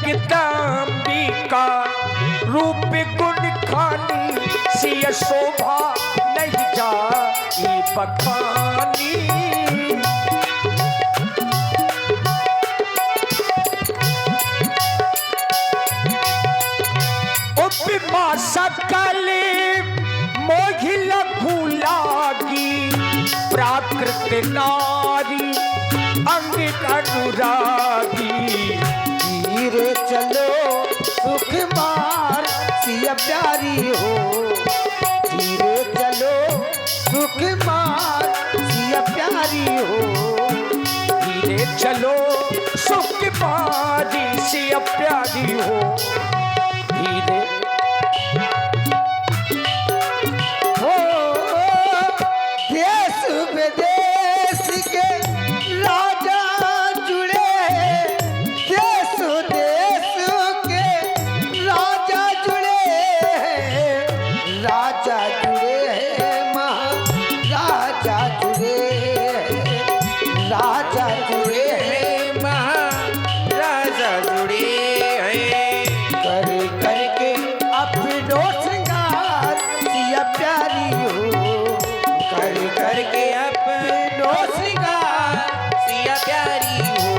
जगदम्बिका रूप गुण खानी सिय शोभा नहीं जाई बखानी। उपमा सकल मोहिल भूलागी प्राकृत नारी अंग अनुरागी। धीरे चलो सुख मार सिया प्यारी हो, धीरे चलो सुख मार सिया प्यारी हो, धीरे चलो सुख मारी सिया प्यारी हो। धीरे हो देश विदेश के राजा जुड़े, देश देश के राजा जुड़े, राजा जुड़े महाराजा जुड़े, राजा जुड़े महाराजा जुड़े कर करके अपनो श्रृंगार सिया प्यारी हो, कर करके अपनो श्रृंगार सिया प्यारी हो।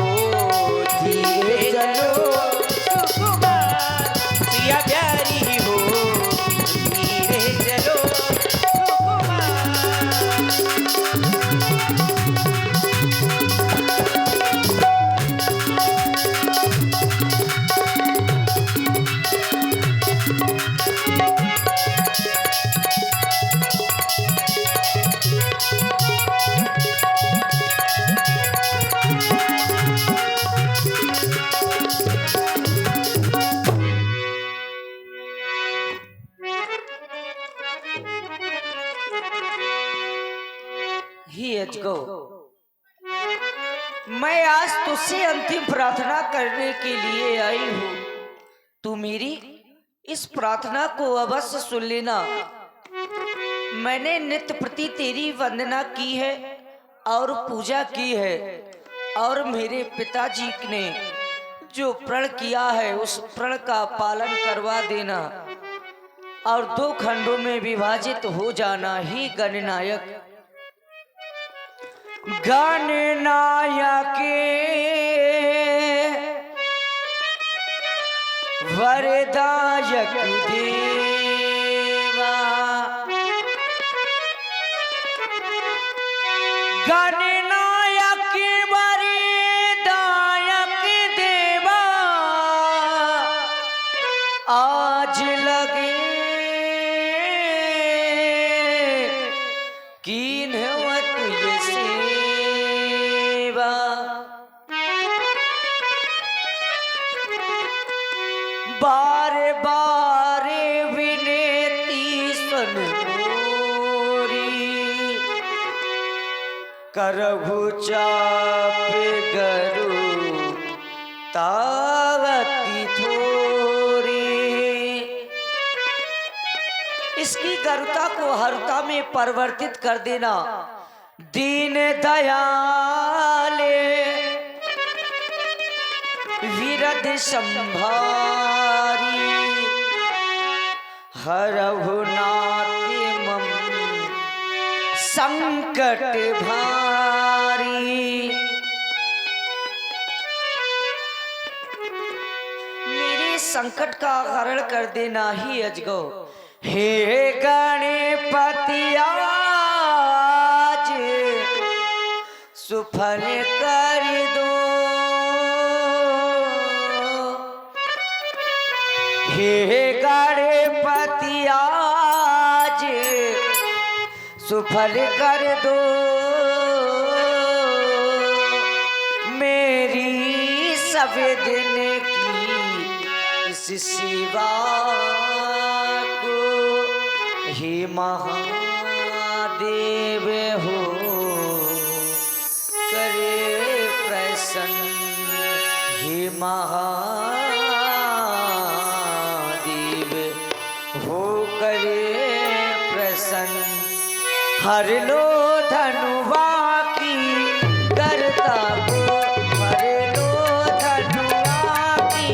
धीरे चलो सुकुमार सिया प्यारी हो, धीरे चलो सुकुमार। मैं आज तुझसे अंतिम प्रार्थना करने के लिए आई हूँ। तू मेरी इस प्रार्थना को अवश्य सुन लेना। मैंने नित्य प्रति तेरी वंदना की है और पूजा की है, और मेरे पिताजी ने जो प्रण किया है उस प्रण का पालन करवा देना और 2 खंडों में विभाजित हो जाना ही गणनायक। गणनायक वरदायक देवा, गणनायक वरदायक देवा, आज लगे कीन्हवत ये सेवा। बार बार विनती सुन मोरी, करहु चाप गरु तावती थोरी। इसकी गरुता को हरुता में परिवर्तित कर देना। दीन दयाले विरध संभारी, हरहु नाति मम संकट भारी। मेरे संकट का हरण कर देना ही अजगो। हे गणपति आज सुफल कर दो, हे गणपति आज सुफल कर दो। मेरी सब दिन की इस सेवा को हे महादेव हो करे प्रसन्न। हे महादेव हो करे प्रसन्न। हर लो धनुवा की करता को, हर लो धनुवा की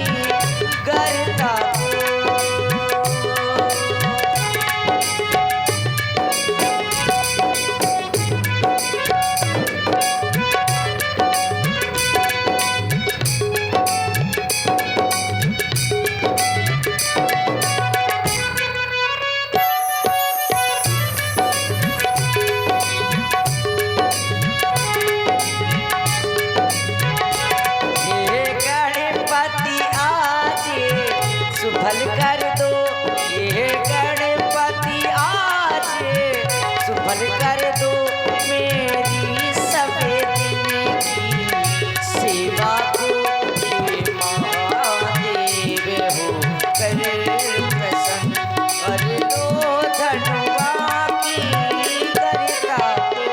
सुफल कर दो मेरी सबे दिन की सेवा को, हे महादेव हो कर प्रसन्न, कर लो धनुआ की करता को।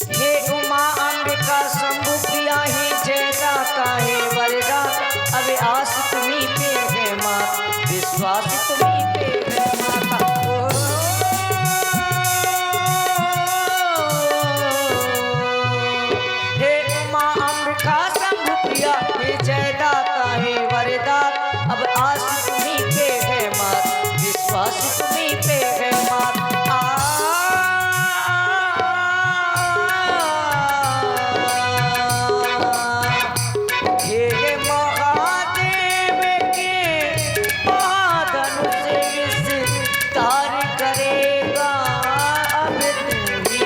हे उमा अंबिका शंभु प्रिया हे जयदाता हे वरदाता, अब आस तुम्ही पे है माता, विश्वास तुम्ही पे है माता। हे उमा अंबिका शंभु प्रिया हे जयदाता हे वरदाता, अब आस तुम्ही पे है माता, विश्वास तुम्ही पे है माता। हे महादेव के महाधनुष विस्तार करेगा, अब तू ही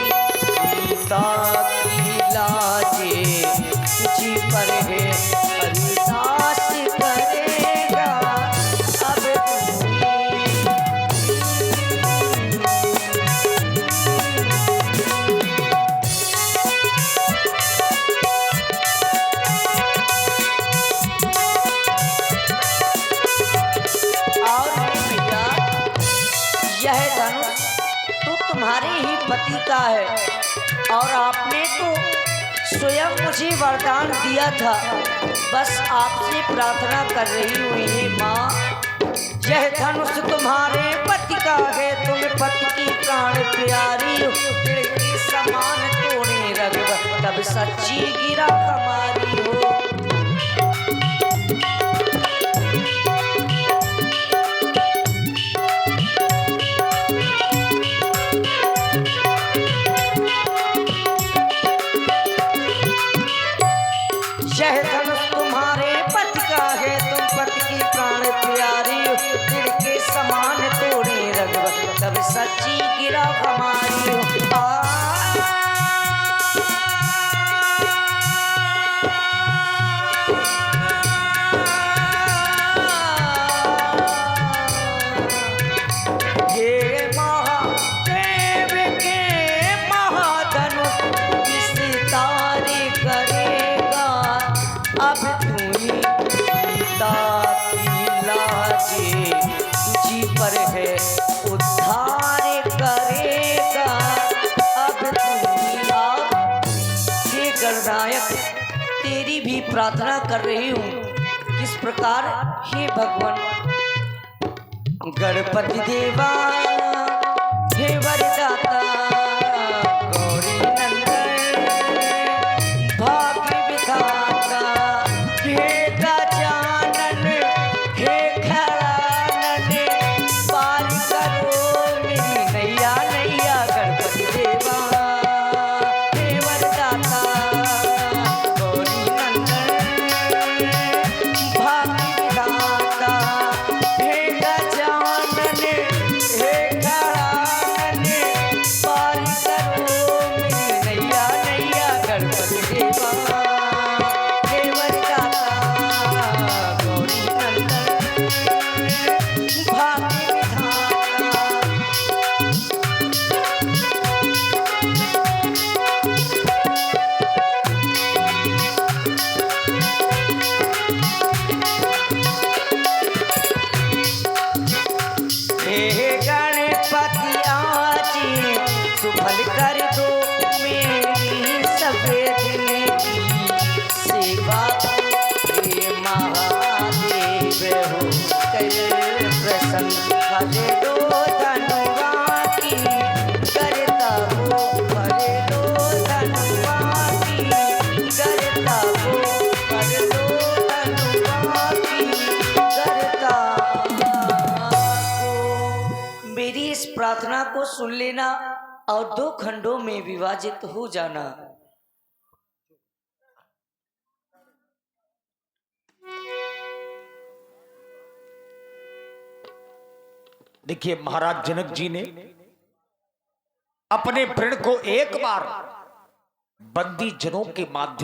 सीता की लाजे तुझी पर है, अरदास करेगा अब तू ही। और भैया यह धनुष तो तुम्हारे ही पति का है, और आपने तो स्वयं मुझे वरदान दिया था, बस आपसे प्रार्थना कर रही हूँ हे माँ, यह धनुष तुम्हारे पति का है, तुम पति की प्राण प्यारी हो, दिल के समान तोड़े रगब तब सच्ची गिरा हमारी हो। यह धनुष तुम्हारे पति का है, तुम पति की प्राण प्यारी हो, दिल के समान तोड़े रगब तब सच्ची गिरा हमारी हो। हे महादेव के महाधनुष विस्तार करेगा, अब तू ही सीता की लाजे तुझी पर है, उद्धार करेगा अब तू ही। और हे गणनायक तेरी भी प्रार्थना कर रही हूँ, किस प्रकार हे भगवान गणपति देवा हे वरदाता, गौरी नंदन भाग्य विधाता, हे गजानन हे खरानन, पार करो मेरी नैया नैया। गणपति देवा हे वरदाता, गौरी नंदन भाग्य विधाता, हे गजानन हे खरानन, पार करो मेरी नैया नैया। गणपति देवा हे वरदाता, गौरी नंदन भाग्य विधाता। हे गणपति आजी सुफल कर दो मेरी सबे दिन की सेवा, हे महादेव हो कर प्रसन्न, कर दो धनुआ की करता हो, कर दो धनुआ की करता हो, कर दो धनुआ की करता हो। मेरी इस प्रार्थना को सुन लेना और 2 खंडों में विभाजित हो जाना। देखिए महाराज जनक जी ने अपने प्रण को एक बार बंदी जनों के माध्यम